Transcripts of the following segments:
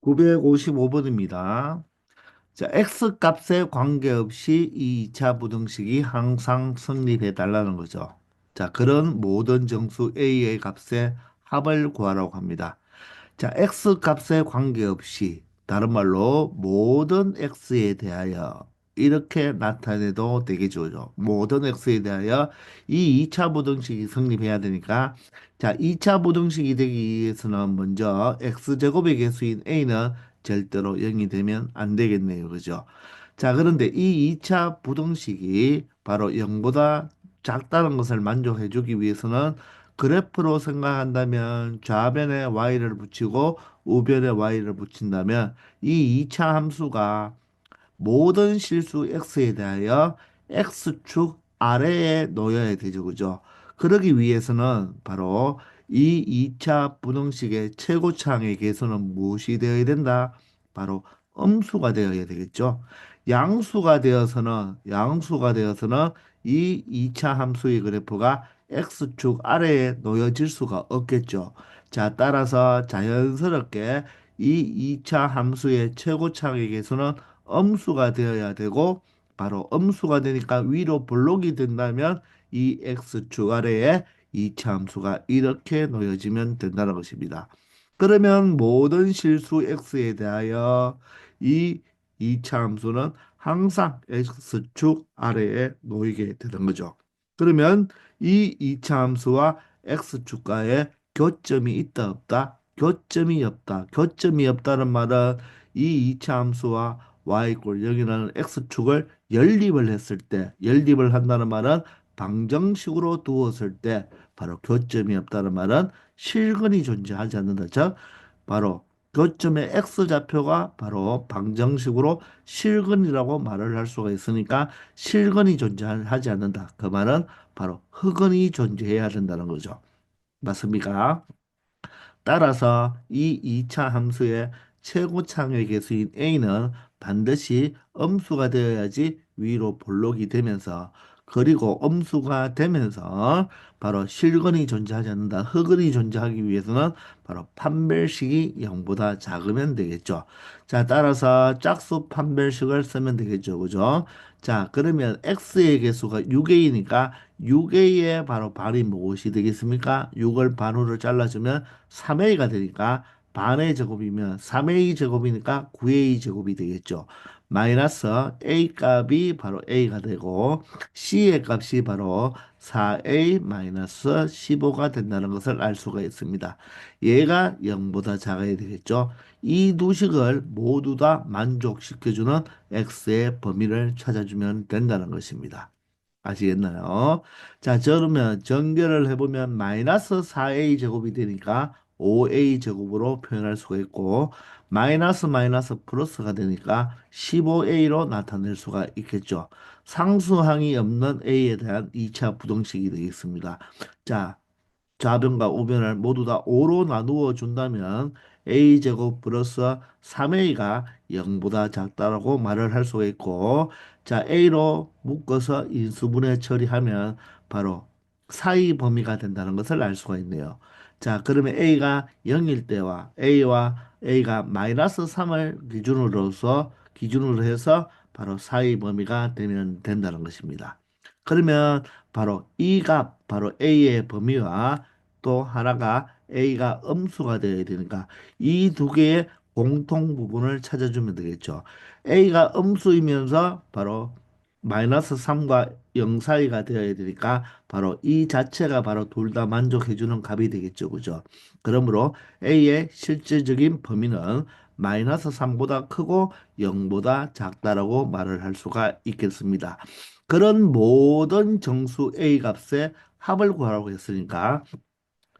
955번입니다. 자, x 값에 관계없이 이 2차 부등식이 항상 성립해 달라는 거죠. 자, 그런 모든 정수 a의 값의 합을 구하라고 합니다. 자, x 값에 관계없이 다른 말로 모든 x에 대하여 이렇게 나타내도 되겠죠. 모든 x에 대하여 이 2차 부등식이 성립해야 되니까 자, 2차 부등식이 되기 위해서는 먼저 x제곱의 개수인 a는 절대로 0이 되면 안 되겠네요. 그죠? 자, 그런데 이 2차 부등식이 바로 0보다 작다는 것을 만족해 주기 위해서는 그래프로 생각한다면 좌변에 y를 붙이고 우변에 y를 붙인다면 이 2차 함수가 모든 실수 x에 대하여 x축 아래에 놓여야 되죠. 그죠? 그러기 위해서는 바로 이 2차 분홍식의 최고차항의 개수는 무엇이 되어야 된다? 바로 음수가 되어야 되겠죠. 양수가 되어서는 이 2차 함수의 그래프가 x축 아래에 놓여질 수가 없겠죠. 자, 따라서 자연스럽게 이 2차 함수의 최고차항의 개수는 음수가 되어야 되고 바로 음수가 되니까 위로 볼록이 된다면 이 x축 아래에 이차함수가 이렇게 놓여지면 된다는 것입니다. 그러면 모든 실수 x에 대하여 이 이차함수는 항상 x축 아래에 놓이게 되는 거죠. 그러면 이 이차함수와 x축과의 교점이 있다 없다? 교점이 없다. 교점이 없다는 말은 이 이차함수와 y = 0이라는 x축을 연립을 한다는 말은 방정식으로 두었을 때 바로 교점이 없다는 말은 실근이 존재하지 않는다. 즉, 바로 교점의 x좌표가 바로 방정식으로 실근이라고 말을 할 수가 있으니까 실근이 존재하지 않는다. 그 말은 바로 흑은이 존재해야 된다는 거죠. 맞습니까? 따라서 이 2차 함수의 최고창의 개수인 a는 반드시 음수가 되어야지 위로 볼록이 되면서 그리고 음수가 되면서 바로 실근이 존재하지 않는다. 흑은이 존재하기 위해서는 바로 판별식이 0보다 작으면 되겠죠. 자, 따라서 짝수 판별식을 쓰면 되겠죠. 그죠? 자, 그러면 x의 개수가 6a니까 6a의 바로 반이 무엇이 되겠습니까? 6을 반으로 잘라주면 3a가 되니까 반의 제곱이면 3a 제곱이니까 9a 제곱이 되겠죠. 마이너스 a 값이 바로 a가 되고 c의 값이 바로 4a 마이너스 15가 된다는 것을 알 수가 있습니다. 얘가 0보다 작아야 되겠죠. 이 두 식을 모두 다 만족시켜주는 x의 범위를 찾아주면 된다는 것입니다. 아시겠나요? 자, 그러면 전개를 해보면 마이너스 4a 제곱이 되니까 5a 제곱으로 표현할 수가 있고 마이너스 마이너스 플러스가 되니까 15a로 나타낼 수가 있겠죠. 상수항이 없는 a에 대한 2차 부등식이 되겠습니다. 자, 좌변과 우변을 모두 다 5로 나누어 준다면 a제곱 플러스 3a가 0보다 작다라고 말을 할 수가 있고 자 a로 묶어서 인수분해 처리하면 바로 사이 범위가 된다는 것을 알 수가 있네요. 자 그러면 a가 0일 때와 a가 마이너스 3을 기준으로 해서 바로 사이 범위가 되면 된다는 것입니다. 그러면 바로 이 값, 바로 a의 범위와 또 하나가 A가 음수가 되어야 되니까 이 두 개의 공통 부분을 찾아주면 되겠죠. A가 음수이면서 바로 마이너스 3과 0 사이가 되어야 되니까 바로 이 자체가 바로 둘 다 만족해주는 값이 되겠죠. 그죠? 그러므로 A의 실질적인 범위는 마이너스 3보다 크고 0보다 작다라고 말을 할 수가 있겠습니다. 그런 모든 정수 A 값의 합을 구하라고 했으니까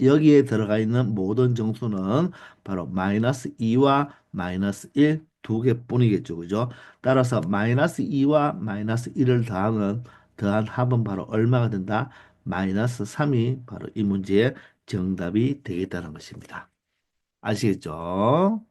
여기에 들어가 있는 모든 정수는 바로 마이너스 2와 마이너스 1 두 개뿐이겠죠. 그죠? 따라서 마이너스 2와 마이너스 1을 더한 합은 바로 얼마가 된다? 마이너스 3이 바로 이 문제의 정답이 되겠다는 것입니다. 아시겠죠?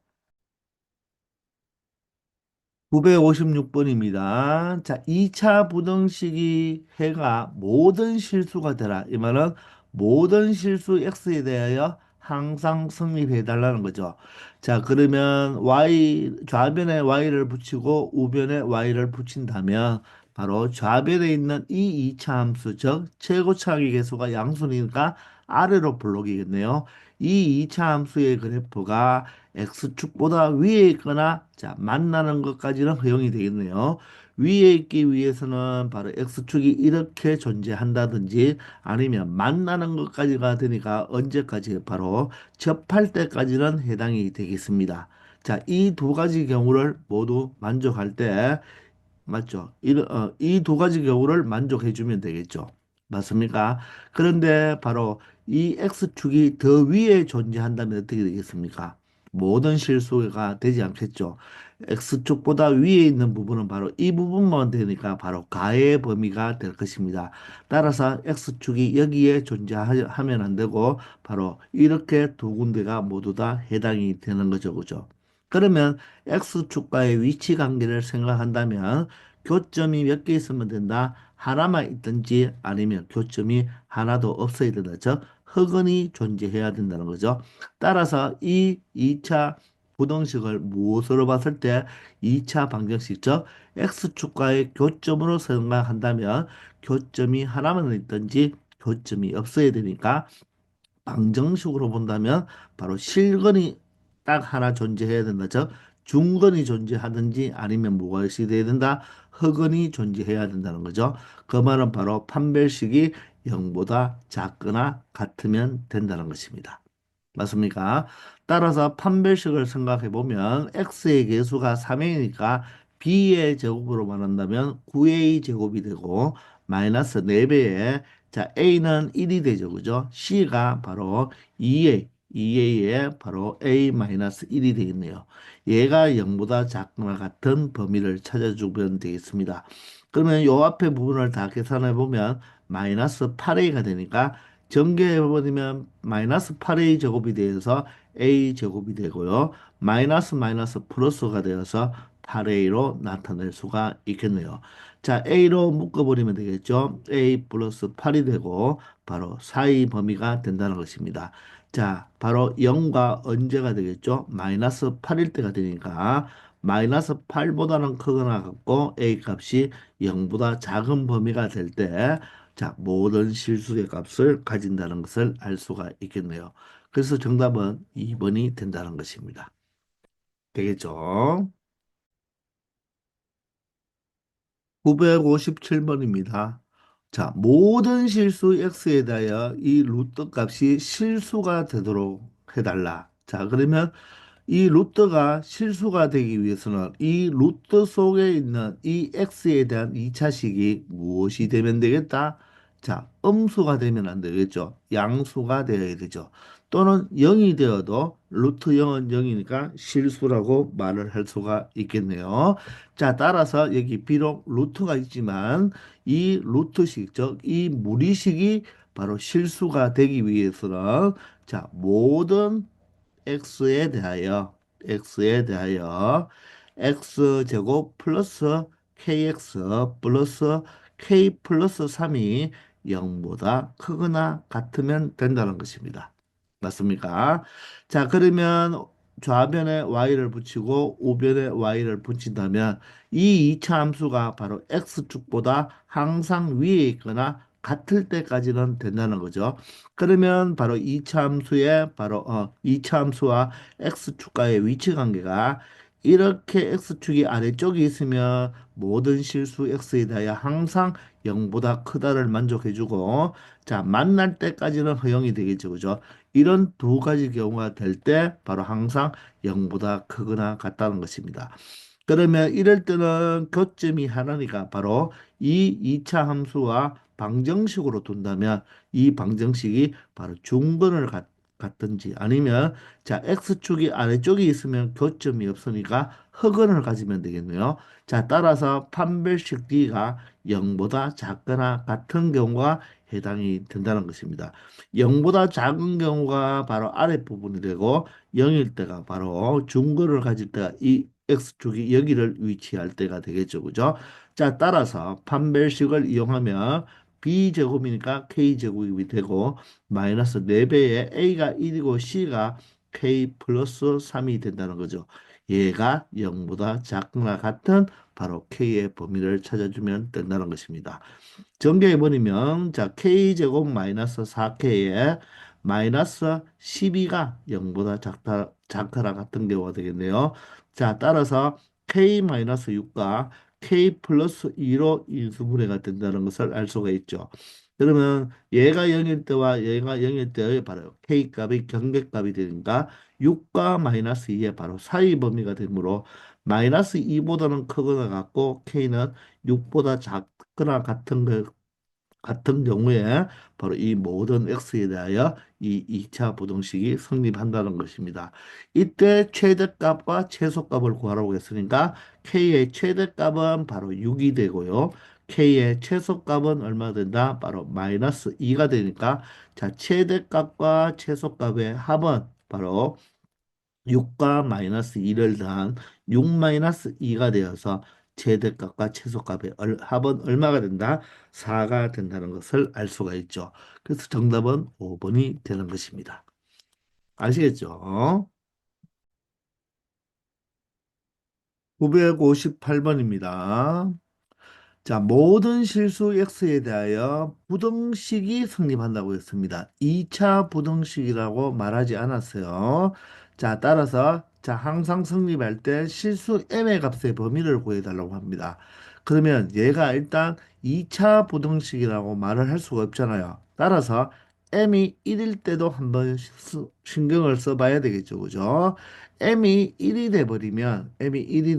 956번입니다. 자, 2차 부등식이 해가 모든 실수가 되라. 이 말은 모든 실수 x에 대하여 항상 성립해 달라는 거죠. 자, 그러면 y 좌변에 y를 붙이고 우변에 y를 붙인다면 바로 좌변에 있는 이 2차 함수, 즉 최고차항의 계수가 양수니까 아래로 블록이겠네요. 이 2차 함수의 그래프가 x축보다 위에 있거나 자, 만나는 것까지는 허용이 되겠네요. 위에 있기 위해서는 바로 x축이 이렇게 존재한다든지 아니면 만나는 것까지가 되니까 언제까지 바로 접할 때까지는 해당이 되겠습니다. 자, 이 두 가지 경우를 모두 만족할 때 맞죠? 이 두 가지 경우를 만족해 주면 되겠죠. 맞습니까? 그런데 바로 이 X축이 더 위에 존재한다면 어떻게 되겠습니까? 모든 실수가 되지 않겠죠. X축보다 위에 있는 부분은 바로 이 부분만 되니까 바로 가의 범위가 될 것입니다. 따라서 X축이 여기에 존재하면 안 되고 바로 이렇게 두 군데가 모두 다 해당이 되는 거죠. 그죠? 그러면 X축과의 위치 관계를 생각한다면 교점이 몇 개 있으면 된다. 하나만 있든지 아니면 교점이 하나도 없어야 된다. 즉, 흑은이 존재해야 된다는 거죠. 따라서 이 2차 부등식을 무엇으로 봤을 때 2차 방정식, 즉 X축과의 교점으로 생각한다면 교점이 하나만 있든지 교점이 없어야 되니까 방정식으로 본다면 바로 실근이 딱 하나 존재해야 된다. 즉 중근이 존재하든지 아니면 뭐가 돼야 된다. 흑은이 존재해야 된다는 거죠. 그 말은 바로 판별식이 0보다 작거나 같으면 된다는 것입니다. 맞습니까? 따라서 판별식을 생각해 보면 x의 계수가 3이니까 b의 제곱으로 말한다면 9a 제곱이 되고 마이너스 4배에 자 a는 1이 되죠. 그죠? c가 바로 2a에 바로 a 마이너스 1이 되겠네요. 얘가 0보다 작거나 같은 범위를 찾아주면 되겠습니다. 그러면 요 앞에 부분을 다 계산해 보면 마이너스 8a가 되니까 전개해버리면 마이너스 8a 제곱이 되어서 a 제곱이 되고요. 마이너스 마이너스 플러스가 되어서 8a로 나타낼 수가 있겠네요. 자, a로 묶어버리면 되겠죠. a 플러스 8이 되고 바로 사이 범위가 된다는 것입니다. 자, 바로 0과 언제가 되겠죠? 마이너스 8일 때가 되니까 마이너스 8보다는 크거나 같고 a 값이 0보다 작은 범위가 될때 자, 모든 실수의 값을 가진다는 것을 알 수가 있겠네요. 그래서 정답은 2번이 된다는 것입니다. 되겠죠? 957번입니다. 자, 모든 실수 x에 대하여 이 루트 값이 실수가 되도록 해달라. 자, 그러면 이 루트가 실수가 되기 위해서는 이 루트 속에 있는 이 x에 대한 2차식이 무엇이 되면 되겠다? 자, 음수가 되면 안 되겠죠. 양수가 되어야 되죠. 또는 0이 되어도 루트 0은 0이니까 실수라고 말을 할 수가 있겠네요. 자, 따라서 여기 비록 루트가 있지만 이 루트식, 즉 이 무리식이 바로 실수가 되기 위해서는 자, 모든 x에 대하여 x제곱 플러스 kx 플러스 k 플러스 3이 0보다 크거나 같으면 된다는 것입니다. 맞습니까? 자, 그러면 좌변에 y를 붙이고 우변에 y를 붙인다면 이 2차 함수가 바로 x축보다 항상 위에 있거나 같을 때까지는 된다는 거죠. 그러면 바로 이차 함수의 바로 2차 함수와 x축과의 위치 관계가 이렇게 x축이 아래쪽에 있으면 모든 실수 x에 대하여 항상 0보다 크다를 만족해주고 자 만날 때까지는 허용이 되겠죠. 그죠? 이런 두 가지 경우가 될 때 바로 항상 0보다 크거나 같다는 것입니다. 그러면 이럴 때는 교점이 하나니까 바로 이 2차 함수와 방정식으로 둔다면 이 방정식이 바로 중근을 갖든지 아니면 자 x축이 아래쪽에 있으면 교점이 없으니까 흑은을 가지면 되겠네요. 자 따라서 판별식 D가 0보다 작거나 같은 경우가 해당이 된다는 것입니다. 0보다 작은 경우가 바로 아랫부분이 되고 0일 때가 바로 중근을 가질 때가 이 X축이 여기를 위치할 때가 되겠죠. 그죠? 자, 따라서 판별식을 이용하면 B제곱이니까 K제곱이 되고 마이너스 4배에 A가 1이고 C가 K 플러스 3이 된다는 거죠. 얘가 0보다 작거나 같은 바로 K의 범위를 찾아주면 된다는 것입니다. 전개해버리면 자 K제곱 마이너스 4K에 마이너스 12가 0보다 작거나 같은 경우가 되겠네요. 자 따라서 K 마이너스 6과 K 플러스 2로 인수분해가 된다는 것을 알 수가 있죠. 그러면 얘가 0일 때와 얘가 0일 때의 바로 K 값이 경계값이 되니까 6과 마이너스 2의 바로 사이 범위가 되므로 마이너스 2보다는 크거나 같고 K는 6보다 작거나 같은 경우에 바로 이 모든 x에 대하여 이 2차 부등식이 성립한다는 것입니다. 이때 최대값과 최소값을 구하라고 했으니까 k의 최대값은 바로 6이 되고요. k의 최소값은 얼마 된다? 바로 마이너스 2가 되니까 자 최대값과 최소값의 합은 바로 6과 마이너스 2를 더한 6 마이너스 2가 되어서 최대값과 최소값의 합은 얼마가 된다? 4가 된다는 것을 알 수가 있죠. 그래서 정답은 5번이 되는 것입니다. 아시겠죠? 958번입니다. 자, 모든 실수 x에 대하여 부등식이 성립한다고 했습니다. 2차 부등식이라고 말하지 않았어요. 자, 따라서 자, 항상 성립할 때 실수 m의 값의 범위를 구해달라고 합니다. 그러면 얘가 일단 2차 부등식이라고 말을 할 수가 없잖아요. 따라서 m이 1일 때도 한번 신경을 써봐야 되겠죠. 그죠? m이 1이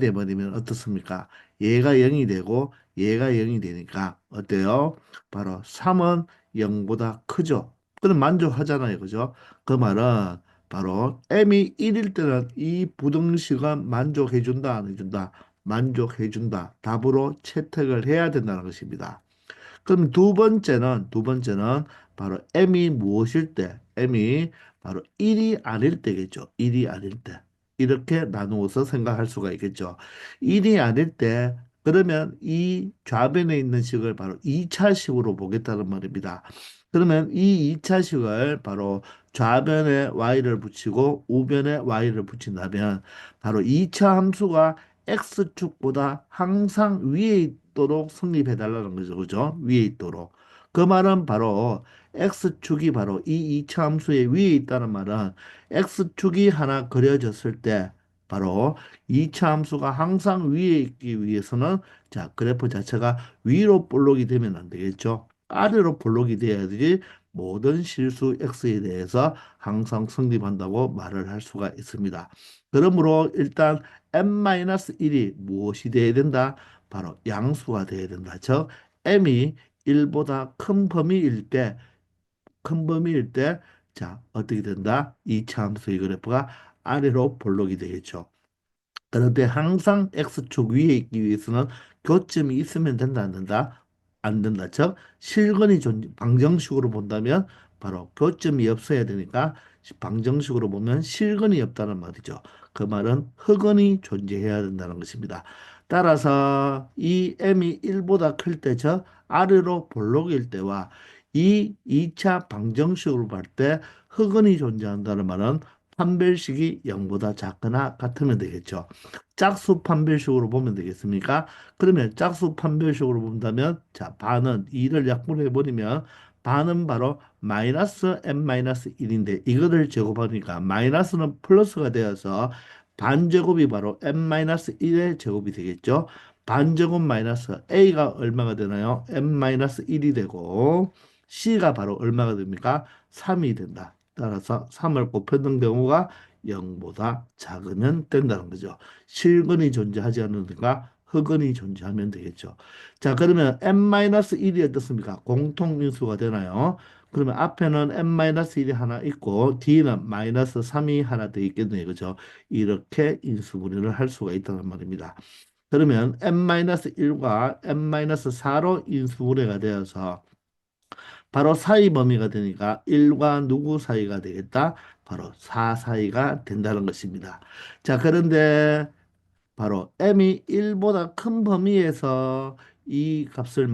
돼버리면 어떻습니까? 얘가 0이 되고 얘가 0이 되니까 어때요? 바로 3은 0보다 크죠. 그럼 만족하잖아요. 그죠? 그 말은 바로 m이 1일 때는 이 부등식은 만족해준다, 안 해준다? 만족해준다. 답으로 채택을 해야 된다는 것입니다. 그럼 두 번째는 바로 m이 무엇일 때? m이 바로 1이 아닐 때겠죠. 1이 아닐 때. 이렇게 나누어서 생각할 수가 있겠죠. 1이 아닐 때 그러면 이 좌변에 있는 식을 바로 2차식으로 보겠다는 말입니다. 그러면 이 2차식을 바로 좌변에 y를 붙이고 우변에 y를 붙인다면 바로 2차 함수가 x축보다 항상 위에 있도록 성립해 달라는 거죠. 그죠? 위에 있도록. 그 말은 바로 x축이 바로 이 이차 함수의 위에 있다는 말은 x축이 하나 그려졌을 때 바로 이차 함수가 항상 위에 있기 위해서는 자, 그래프 자체가 위로 볼록이 되면 안 되겠죠. 아래로 볼록이 돼야지 모든 실수 x에 대해서 항상 성립한다고 말을 할 수가 있습니다. 그러므로 일단 m-1이 무엇이 돼야 된다? 바로 양수가 돼야 된다. 즉 m이 1보다 큰 범위일 때, 자, 어떻게 된다? 이차 함수의 그래프가 아래로 볼록이 되겠죠. 그런데 항상 X축 위에 있기 위해서는 교점이 있으면 된다, 안 된다? 안 된다. 즉, 방정식으로 본다면 바로 교점이 없어야 되니까 방정식으로 보면 실근이 없다는 말이죠. 그 말은 흑은이 존재해야 된다는 것입니다. 따라서 이 m이 1보다 클 때, 즉 아래로 볼록일 때와 이 2차 방정식으로 볼 때 흑은이 존재한다는 말은 판별식이 0보다 작거나 같으면 되겠죠. 짝수 판별식으로 보면 되겠습니까? 그러면 짝수 판별식으로 본다면 자 반은 2를 약분해 버리면 반은 바로 마이너스 n-1인데 이거를 제곱하니까 마이너스는 플러스가 되어서 반제곱이 바로 n-1의 제곱이 되겠죠. 반제곱 마이너스 a가 얼마가 되나요? n-1이 되고 c가 바로 얼마가 됩니까? 3이 된다. 따라서 3을 곱했는 경우가 0보다 작으면 된다는 거죠. 실근이 존재하지 않으니까 흑은이 존재하면 되겠죠. 자, 그러면 n-1이 어떻습니까? 공통인수가 되나요? 그러면 앞에는 n-1이 하나 있고 뒤에는 마이너스 3이 하나 더 있겠네요. 그죠? 이렇게 인수분해를 할 수가 있다는 말입니다. 그러면 n-1과 n-4로 인수분해가 되어서 바로 사이 범위가 되니까 1과 누구 사이가 되겠다? 바로 4 사이가 된다는 것입니다. 자, 그런데 바로 m이 1보다 큰 범위에서 이 값을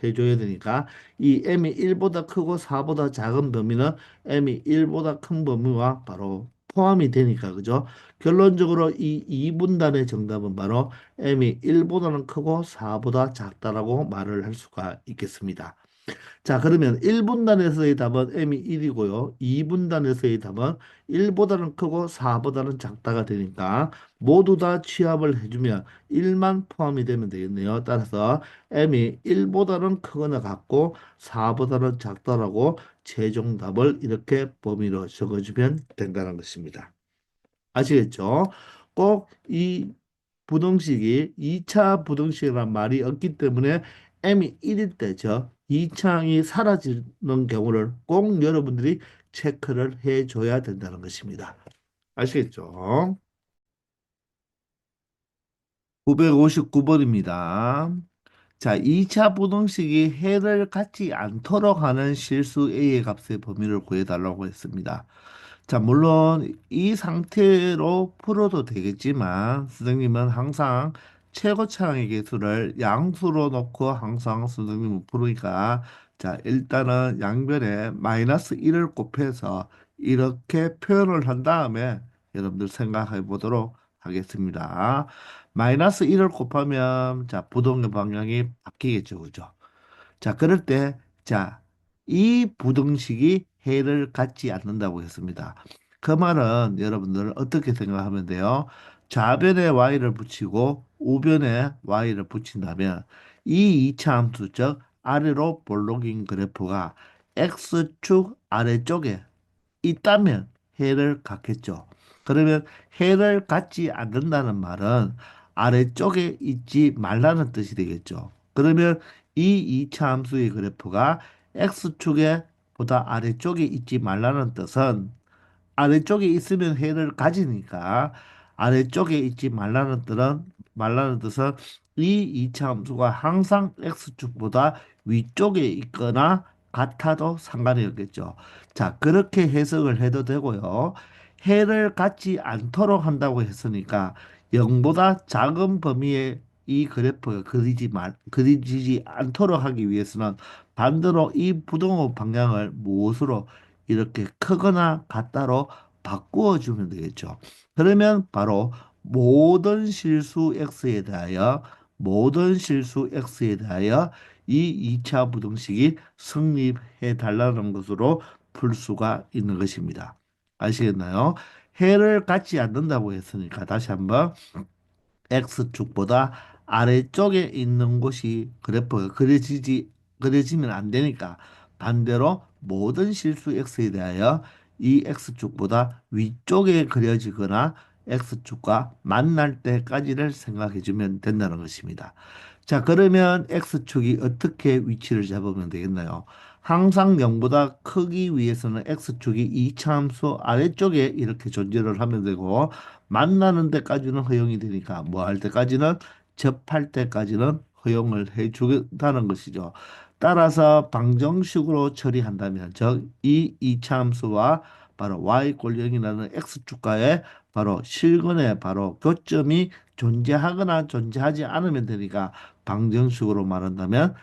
해줘야 되니까 이 m이 1보다 크고 4보다 작은 범위는 m이 1보다 큰 범위와 바로 포함이 되니까 그죠? 결론적으로 이 2분단의 정답은 바로 m이 1보다는 크고 4보다 작다라고 말을 할 수가 있겠습니다. 자, 그러면 1분단에서의 답은 m이 1이고요. 2분단에서의 답은 1보다는 크고 4보다는 작다가 되니까 모두 다 취합을 해주면 1만 포함이 되면 되겠네요. 따라서 m이 1보다는 크거나 같고 4보다는 작다라고 최종 답을 이렇게 범위로 적어주면 된다는 것입니다. 아시겠죠? 꼭 이 부등식이 2차 부등식이란 말이 없기 때문에 m이 1일 때죠. 2차항이 사라지는 경우를 꼭 여러분들이 체크를 해줘야 된다는 것입니다. 아시겠죠? 959번입니다. 자, 2차 부등식이 해를 갖지 않도록 하는 실수 A의 값의 범위를 구해달라고 했습니다. 자, 물론 이 상태로 풀어도 되겠지만 선생님은 항상 최고차항의 개수를 양수로 놓고 항상 선생님은 부르니까 자, 일단은 양변에 마이너스 1을 곱해서 이렇게 표현을 한 다음에 여러분들 생각해 보도록 하겠습니다. 마이너스 1을 곱하면 자, 부동의 방향이 바뀌겠죠. 그죠? 자, 그럴 때, 자, 이 부등식이 해를 갖지 않는다고 했습니다. 그 말은 여러분들 어떻게 생각하면 돼요? 좌변에 y를 붙이고 우변에 y를 붙인다면 이 이차 함수, 즉 아래로 볼록인 그래프가 x축 아래쪽에 있다면 해를 갖겠죠. 그러면 해를 갖지 않는다는 말은 아래쪽에 있지 말라는 뜻이 되겠죠. 그러면 이 이차 함수의 그래프가 x축에 보다 아래쪽에 있지 말라는 뜻은 아래쪽에 있으면 해를 가지니까 아래쪽에 있지 말라는 뜻은 이 이차 함수가 항상 x축보다 위쪽에 있거나 같아도 상관이 없겠죠. 자, 그렇게 해석을 해도 되고요. 해를 갖지 않도록 한다고 했으니까 0보다 작은 범위의 이 그래프가 그리지지 않도록 하기 위해서는 반대로 이 부동호 방향을 무엇으로 이렇게 크거나 같다로 바꾸어 주면 되겠죠. 그러면 바로 모든 실수 x에 대하여 이 2차 부등식이 성립해 달라는 것으로 풀 수가 있는 것입니다. 아시겠나요? 해를 갖지 않는다고 했으니까 다시 한번 X축보다 아래쪽에 있는 곳이 그래프가 그려지면 안 되니까 반대로 모든 실수 X에 대하여 이 X축보다 위쪽에 그려지거나 X축과 만날 때까지를 생각해 주면 된다는 것입니다. 자, 그러면 X축이 어떻게 위치를 잡으면 되겠나요? 항상 0보다 크기 위해서는 X축이 이차함수 아래쪽에 이렇게 존재를 하면 되고 만나는 데까지는 허용이 되니까 뭐 할 때까지는 접할 때까지는 허용을 해주겠다는 것이죠. 따라서 방정식으로 처리한다면 즉 이 이차함수와 바로 y 꼴 0이라는 x축과의 바로 실근의 바로 교점이 존재하거나 존재하지 않으면 되니까 방정식으로 말한다면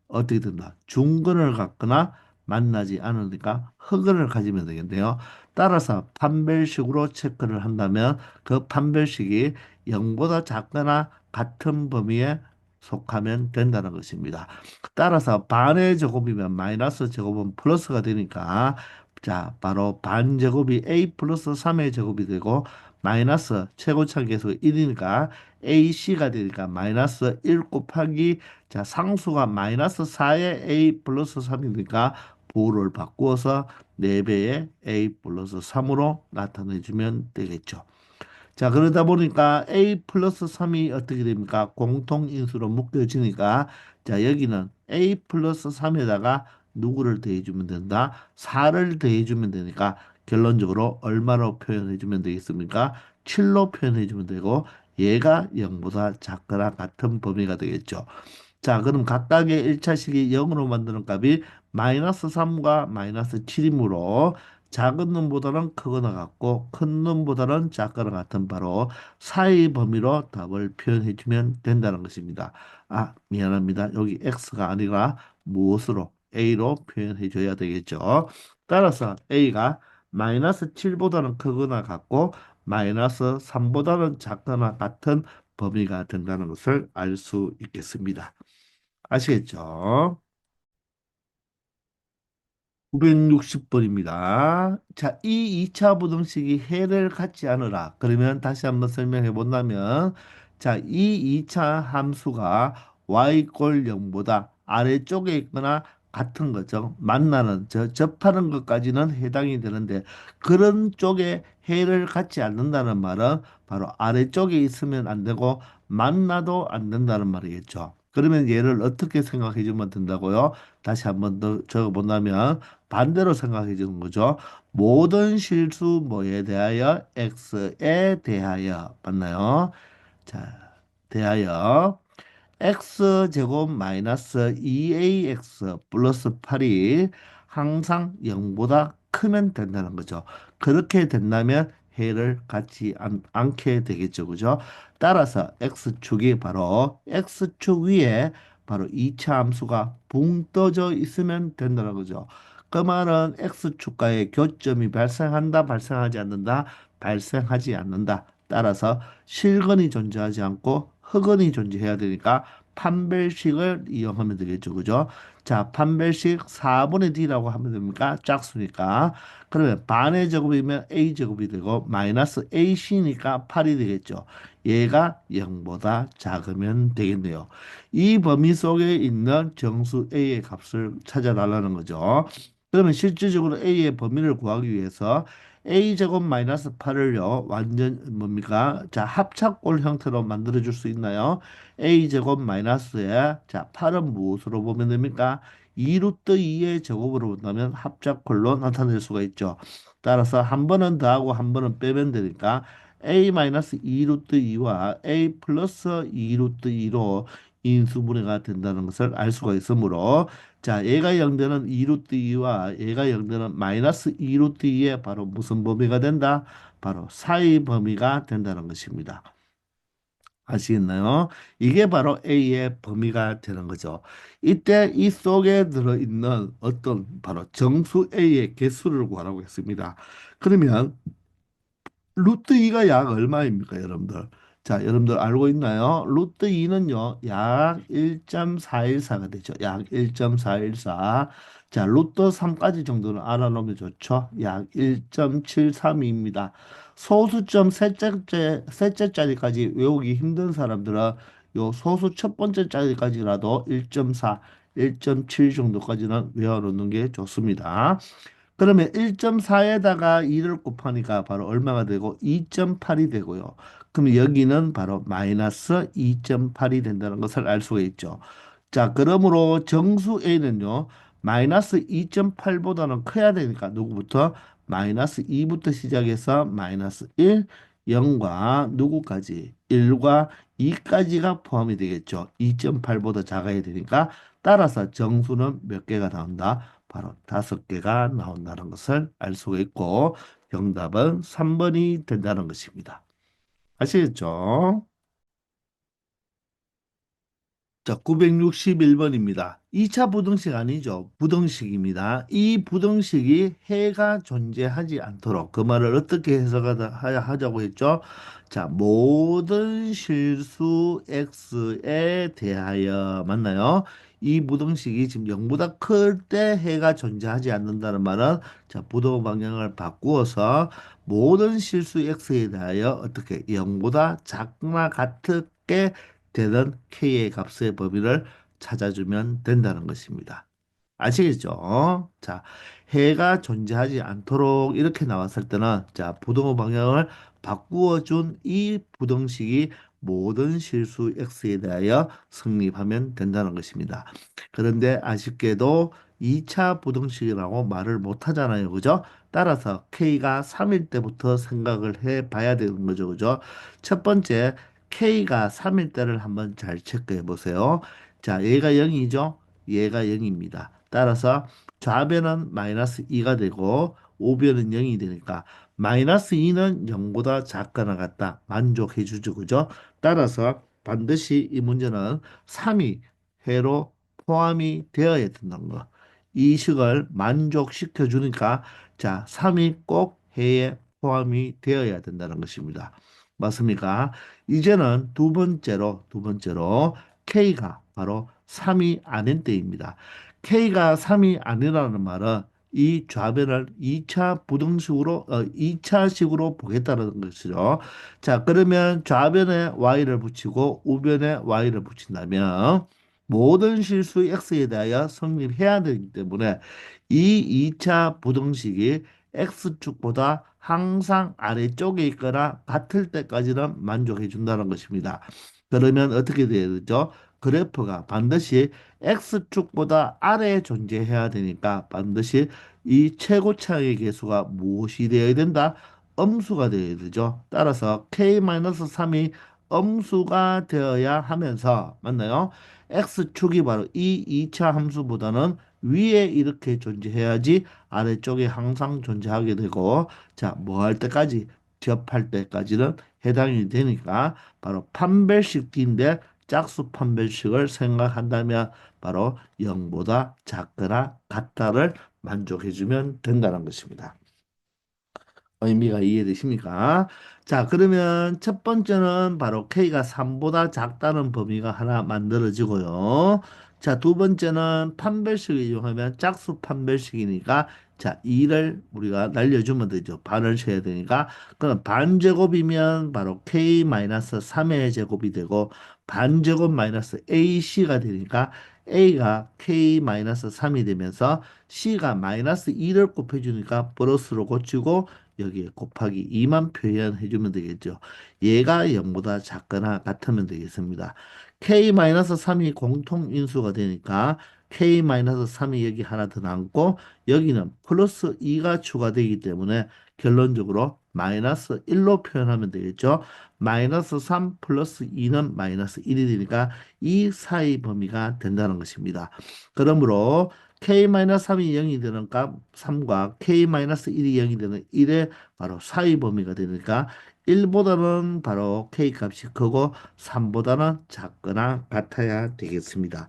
어떻게 된다? 중근을 갖거나 만나지 않으니까 흑은을 가지면 되겠네요. 따라서 판별식으로 체크를 한다면 그 판별식이 0보다 작거나 같은 범위에 속하면 된다는 것입니다. 따라서 반의 제곱이면 마이너스 제곱은 플러스가 되니까 자, 바로 반 제곱이 a 플러스 3의 제곱이 되고 마이너스 최고차 계수 1이니까 ac가 되니까 마이너스 1 곱하기 자, 상수가 마이너스 4의 a 플러스 3이니까 부호를 바꾸어서 4배의 a 플러스 3으로 나타내주면 되겠죠. 자, 그러다 보니까 a 플러스 3이 어떻게 됩니까? 공통인수로 묶여지니까 자, 여기는 a 플러스 3에다가 누구를 더해주면 된다? 4를 더해주면 되니까 결론적으로 얼마로 표현해주면 되겠습니까? 7로 표현해주면 되고 얘가 0보다 작거나 같은 범위가 되겠죠. 자, 그럼 각각의 1차식이 0으로 만드는 값이 마이너스 3과 마이너스 7이므로 작은 놈보다는 크거나 같고 큰 놈보다는 작거나 같은 바로 사이 범위로 답을 표현해 주면 된다는 것입니다. 아, 미안합니다. 여기 x가 아니라 무엇으로 a로 표현해 줘야 되겠죠. 따라서 a가 마이너스 7보다는 크거나 같고 마이너스 3보다는 작거나 같은 범위가 된다는 것을 알 수 있겠습니다. 아시겠죠? 960번입니다. 자, 이 2차 부등식이 해를 갖지 않으라. 그러면 다시 한번 설명해 본다면, 자, 이 2차 함수가 y 꼴 0보다 아래쪽에 있거나 같은 거죠. 만나는, 접하는 것까지는 해당이 되는데, 그런 쪽에 해를 갖지 않는다는 말은 바로 아래쪽에 있으면 안 되고, 만나도 안 된다는 말이겠죠. 그러면 얘를 어떻게 생각해 주면 된다고요? 다시 한번 더 적어본다면, 반대로 생각해 주는 거죠. 모든 실수 뭐에 대하여 x에 대하여 맞나요? 자, 대하여 x제곱 마이너스 2ax 플러스 8이 항상 0보다 크면 된다는 거죠. 그렇게 된다면 해를 갖지 않게 되겠죠. 그죠? 따라서 x축이 바로 x축 위에 바로 2차 함수가 붕 떠져 있으면 된다는 거죠. 그 말은 x축과의 교점이 발생한다, 발생하지 않는다, 발생하지 않는다. 따라서 실근이 존재하지 않고 흑은이 존재해야 되니까 판별식을 이용하면 되겠죠. 그죠? 자, 판별식 4분의 d라고 하면 됩니까? 짝수니까. 그러면 반의 제곱이면 a 제곱이 되고 마이너스 ac니까 8이 되겠죠. 얘가 0보다 작으면 되겠네요. 이 범위 속에 있는 정수 a의 값을 찾아달라는 거죠. 그러면 실질적으로 a의 범위를 구하기 위해서 a 제곱 마이너스 8을요 완전 뭡니까? 자, 합착골 형태로 만들어 줄 수 있나요? a 제곱 마이너스에 자 8은 무엇으로 보면 됩니까? 2 루트 2의 제곱으로 본다면 합작골로 나타낼 수가 있죠. 따라서 한 번은 더하고 한 번은 빼면 되니까 a 마이너스 2 루트 2와 a 플러스 2 루트 2로 인수분해가 된다는 것을 알 수가 있으므로 자, 얘가 0되는 2 루트 2와 얘가 0되는 마이너스 2 루트 2의 바로 무슨 범위가 된다? 바로 사이 범위가 된다는 것입니다. 아시겠나요? 이게 바로 A의 범위가 되는 거죠. 이때 이 속에 들어있는 어떤 바로 정수 A의 개수를 구하라고 했습니다. 그러면 루트 2가 약 얼마입니까, 여러분들? 자, 여러분들 알고 있나요? 루트 2는요, 약 1.414가 되죠. 약 1.414. 자, 루트 3까지 정도는 알아놓으면 좋죠. 약 1.732입니다. 소수점 셋째 자리까지 외우기 힘든 사람들은 요 소수 첫 번째 자리까지라도 1.4, 1.7 정도까지는 외워놓는 게 좋습니다. 그러면 1.4에다가 2를 곱하니까 바로 얼마가 되고 2.8이 되고요. 그럼 여기는 바로 마이너스 2.8이 된다는 것을 알 수가 있죠. 자, 그러므로 정수 A는요, 마이너스 2.8보다는 커야 되니까 누구부터? 마이너스 2부터 시작해서 마이너스 1, 0과 누구까지? 1과 2까지가 포함이 되겠죠. 2.8보다 작아야 되니까 따라서 정수는 몇 개가 나온다? 바로 5개가 나온다는 것을 알 수가 있고 정답은 3번이 된다는 것입니다. 아시겠죠? 자, 961번입니다. 2차 부등식 아니죠. 부등식입니다. 이 부등식이 해가 존재하지 않도록 그 말을 어떻게 해석하자고 했죠? 자, 모든 실수 x에 대하여 맞나요? 이 부등식이 지금 0보다 클 때 해가 존재하지 않는다는 말은 자, 부동 방향을 바꾸어서 모든 실수 x에 대하여 어떻게 0보다 작거나 같게 되는 k의 값의 범위를 찾아주면 된다는 것입니다. 아시겠죠? 자, 해가 존재하지 않도록 이렇게 나왔을 때는 자, 부등호 방향을 바꾸어 준 이 부등식이 모든 실수 x에 대하여 성립하면 된다는 것입니다. 그런데 아쉽게도 2차 부등식이라고 말을 못 하잖아요. 그죠? 따라서 k가 3일 때부터 생각을 해 봐야 되는 거죠. 그죠? 첫 번째, k가 3일 때를 한번 잘 체크해 보세요. 자, 얘가 0이죠? 얘가 0입니다. 따라서 좌변은 마이너스 2가 되고 우변은 0이 되니까 마이너스 2는 0보다 작거나 같다. 만족해 주죠. 그죠? 따라서 반드시 이 문제는 3이 해로 포함이 되어야 된다는 거. 이 식을 만족시켜 주니까 자, 3이 꼭 해에 포함이 되어야 된다는 것입니다. 맞습니까? 이제는 두 번째로 K가 바로 3이 아닌 때입니다. K가 3이 아니라는 말은 이 좌변을 2차 부등식으로 2차식으로 보겠다는 것이죠. 자, 그러면 좌변에 y를 붙이고 우변에 y를 붙인다면 모든 실수 x에 대하여 성립해야 되기 때문에 이 2차 부등식이 x축보다 항상 아래쪽에 있거나 같을 때까지는 만족해 준다는 것입니다. 그러면 어떻게 돼야 되죠? 그래프가 반드시 x축보다 아래에 존재해야 되니까 반드시 이 최고차의 계수가 무엇이 되어야 된다? 음수가 되어야 되죠. 따라서 k-3이 음수가 되어야 하면서 맞나요? x축이 바로 이 2차 함수보다는 위에 이렇게 존재해야지 아래쪽에 항상 존재하게 되고 자, 뭐 할 때까지 접할 때까지는 해당이 되니까 바로 판별식 D인데 짝수 판별식을 생각한다면 바로 0보다 작거나 같다를 만족해주면 된다는 것입니다. 의미가 이해되십니까? 자, 그러면 첫 번째는 바로 K가 3보다 작다는 범위가 하나 만들어지고요. 자, 두 번째는 판별식을 이용하면 짝수 판별식이니까 자, 2를 우리가 날려주면 되죠. 반을 쳐야 되니까. 그럼 반제곱이면 바로 K-3의 제곱이 되고 반제곱 마이너스 AC가 되니까 A가 K-3이 되면서 C가 마이너스 2를 곱해주니까 플러스로 고치고 여기에 곱하기 2만 표현해 주면 되겠죠. 얘가 0보다 작거나 같으면 되겠습니다. k-3이 공통인수가 되니까 k-3이 여기 하나 더 남고 여기는 플러스 2가 추가되기 때문에 결론적으로 마이너스 1로 표현하면 되겠죠. 마이너스 3 플러스 2는 마이너스 1이 되니까 이 사이 범위가 된다는 것입니다. 그러므로 k-3이 0이 되는 값 3과 k-1이 0이 되는 1의 바로 사이 범위가 되니까 1보다는 바로 k 값이 크고 3보다는 작거나 같아야 되겠습니다.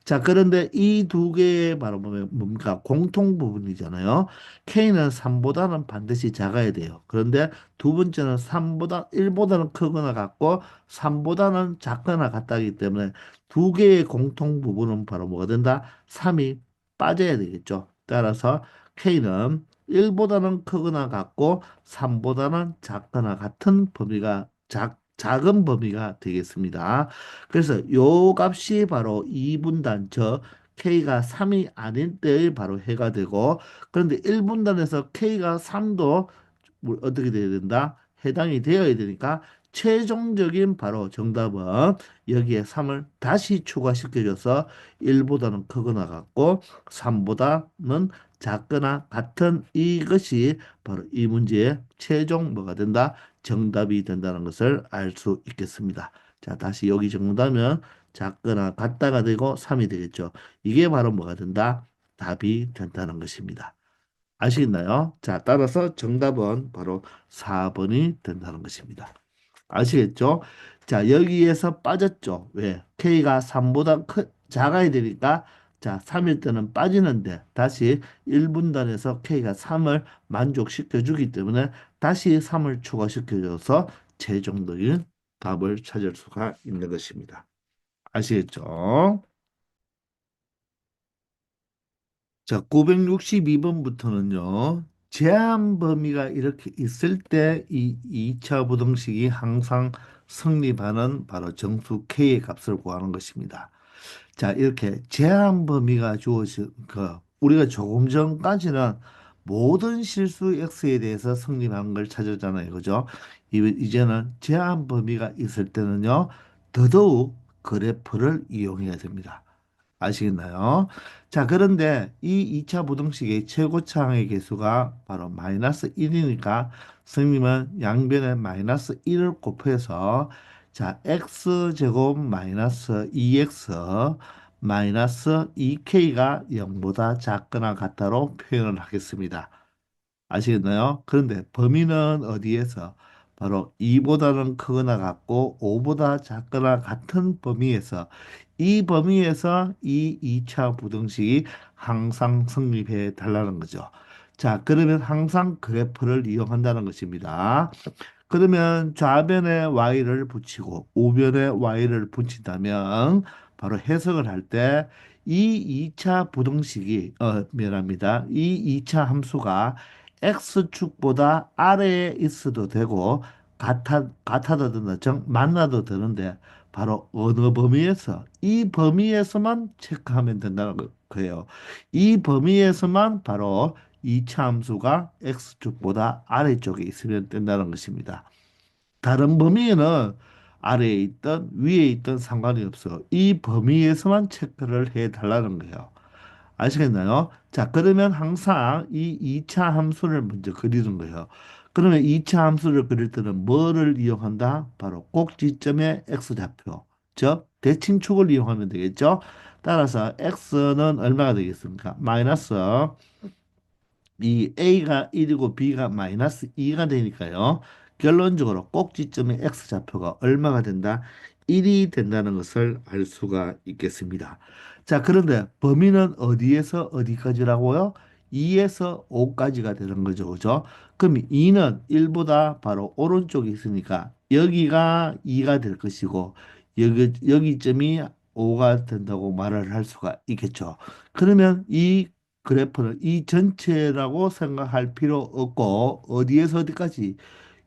자, 그런데 이 두 개의 바로 보면 뭡니까? 공통 부분이잖아요. k는 3보다는 반드시 작아야 돼요. 그런데 두 번째는 3보다 1보다는 크거나 같고 3보다는 작거나 같다기 때문에 두 개의 공통 부분은 바로 뭐가 된다? 3이 빠져야 되겠죠. 따라서 K는 1보다는 크거나 같고 3보다는 작거나 같은 범위가 작은 범위가 되겠습니다. 그래서 요 값이 바로 2분단 저 K가 3이 아닌 때의 바로 해가 되고 그런데 1분단에서 K가 3도 어떻게 돼야 된다? 해당이 되어야 되니까 최종적인 바로 정답은 여기에 3을 다시 추가시켜줘서 1보다는 크거나 같고 3보다는 작거나 같은 이것이 바로 이 문제의 최종 뭐가 된다? 정답이 된다는 것을 알 수 있겠습니다. 자, 다시 여기 정답은 작거나 같다가 되고 3이 되겠죠. 이게 바로 뭐가 된다? 답이 된다는 것입니다. 아시겠나요? 자, 따라서 정답은 바로 4번이 된다는 것입니다. 아시겠죠? 자, 여기에서 빠졌죠. 왜? K가 3보다 작아야 되니까 자, 3일 때는 빠지는데 다시 1분단에서 K가 3을 만족시켜 주기 때문에 다시 3을 추가시켜 줘서 최종적인 답을 찾을 수가 있는 것입니다. 아시겠죠? 자, 962번부터는요. 제한 범위가 이렇게 있을 때 이 2차 부등식이 항상 성립하는 바로 정수 K의 값을 구하는 것입니다. 자, 이렇게 제한 범위가 주어진 우리가 조금 전까지는 모든 실수 X에 대해서 성립한 걸 찾았잖아요. 그죠? 이제는 제한 범위가 있을 때는요. 더더욱 그래프를 이용해야 됩니다. 아시겠나요? 자, 그런데 이 2차 부등식의 최고차항의 계수가 바로 마이너스 1이니까 선생님은 양변에 마이너스 1을 곱해서 자, x제곱 마이너스 2x 마이너스 2k가 0보다 작거나 같다로 표현을 하겠습니다. 아시겠나요? 그런데 범위는 어디에서? 바로 2보다는 크거나 같고 5보다 작거나 같은 범위에서 이 범위에서 이 2차 부등식이 항상 성립해 달라는 거죠. 자, 그러면 항상 그래프를 이용한다는 것입니다. 그러면 좌변에 y를 붙이고 우변에 y를 붙인다면 바로 해석을 할 때 이 2차 부등식이 미안합니다. 이 2차 함수가 x축보다 아래에 있어도 되고 같아도 된다. 즉 만나도 되는데 바로 어느 범위에서 이 범위에서만 체크하면 된다는 거예요. 이 범위에서만 바로 2차 함수가 x축보다 아래쪽에 있으면 된다는 것입니다. 다른 범위에는 아래에 있든 위에 있든 상관이 없어. 이 범위에서만 체크를 해 달라는 거예요. 아시겠나요? 자, 그러면 항상 이 2차 함수를 먼저 그리는 거예요. 그러면 2차 함수를 그릴 때는 뭐를 이용한다? 바로 꼭지점의 x좌표, 즉 대칭축을 이용하면 되겠죠? 따라서 x는 얼마가 되겠습니까? 마이너스 이 A가 1이고 B가 마이너스 2가 되니까요. 결론적으로 꼭지점의 X좌표가 얼마가 된다? 1이 된다는 것을 알 수가 있겠습니다. 자, 그런데 범위는 어디에서 어디까지라고요? 2에서 5까지가 되는 거죠. 그죠? 그럼 2는 1보다 바로 오른쪽에 있으니까 여기가 2가 될 것이고 여기 점이 5가 된다고 말을 할 수가 있겠죠. 그러면 이 그래프는 이 전체라고 생각할 필요 없고 어디에서 어디까지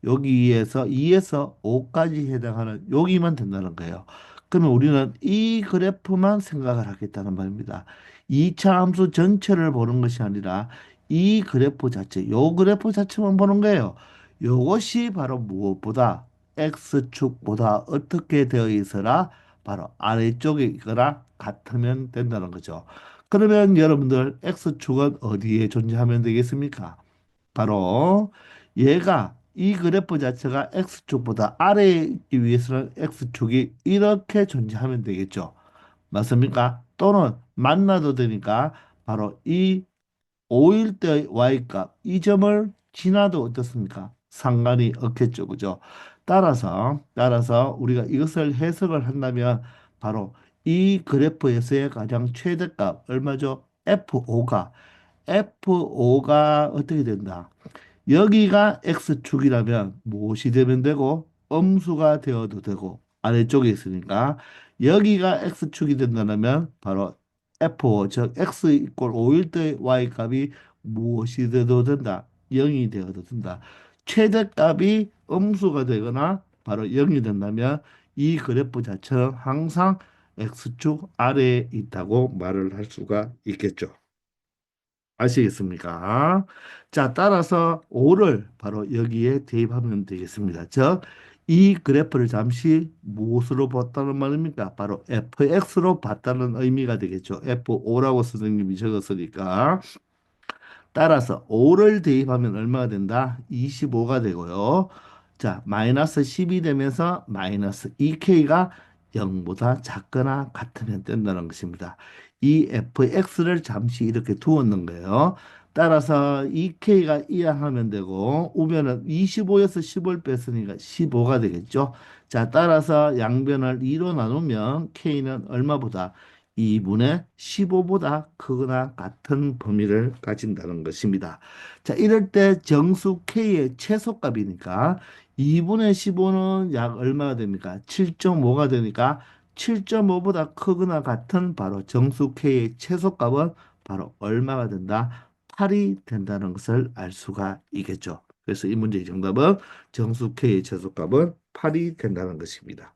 여기에서 2에서 5까지 해당하는 여기만 된다는 거예요. 그러면 우리는 이 그래프만 생각을 하겠다는 말입니다. 2차 함수 전체를 보는 것이 아니라 이 그래프 자체, 요 그래프 자체만 보는 거예요. 요것이 바로 무엇보다 x축보다 어떻게 되어 있어라 바로 아래쪽에 있거나 같으면 된다는 거죠. 그러면 여러분들 x축은 어디에 존재하면 되겠습니까? 바로 얘가 이 그래프 자체가 x축보다 아래에 있기 위해서는 x축이 이렇게 존재하면 되겠죠. 맞습니까? 또는 만나도 되니까 바로 이 5일 때 y값 이 점을 지나도 어떻습니까? 상관이 없겠죠. 그죠? 따라서 우리가 이것을 해석을 한다면 바로 이 그래프에서의 가장 최대값 얼마죠? F5가 어떻게 된다? 여기가 x축이라면 무엇이 되면 되고 음수가 되어도 되고 아래쪽에 있으니까 여기가 x축이 된다면 바로 f5 즉 x 이꼴 5일 때 y 값이 무엇이 되어도 된다. 0이 되어도 된다. 최대값이 음수가 되거나 바로 0이 된다면 이 그래프 자체는 항상 x축 아래에 있다고 말을 할 수가 있겠죠. 아시겠습니까? 자, 따라서 5를 바로 여기에 대입하면 되겠습니다. 즉, 이 그래프를 잠시 무엇으로 봤다는 말입니까? 바로 fx로 봤다는 의미가 되겠죠. f5라고 선생님이 적었으니까. 따라서 5를 대입하면 얼마가 된다? 25가 되고요. 자, 마이너스 10이 되면서 마이너스 2k가 0보다 작거나 같으면 된다는 것입니다. 이 fx를 잠시 이렇게 두었는 거예요. 따라서 2k가 이하하면 되고 우변은 25에서 10을 뺐으니까 15가 되겠죠. 자, 따라서 양변을 2로 나누면 k는 얼마보다 2분의 15보다 크거나 같은 범위를 가진다는 것입니다. 자, 이럴 때 정수 K의 최소값이니까 2분의 15는 약 얼마가 됩니까? 7.5가 되니까 7.5보다 크거나 같은 바로 정수 K의 최소값은 바로 얼마가 된다? 8이 된다는 것을 알 수가 있겠죠. 그래서 이 문제의 정답은 정수 K의 최소값은 8이 된다는 것입니다.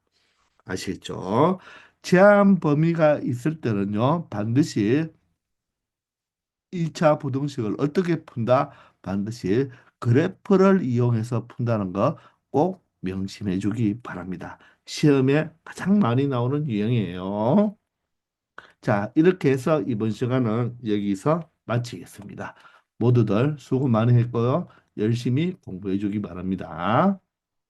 아시겠죠? 제한 범위가 있을 때는요, 반드시 1차 부등식을 어떻게 푼다? 반드시 그래프를 이용해서 푼다는 거 꼭 명심해 주기 바랍니다. 시험에 가장 많이 나오는 유형이에요. 자, 이렇게 해서 이번 시간은 여기서 마치겠습니다. 모두들 수고 많이 했고요. 열심히 공부해 주기 바랍니다.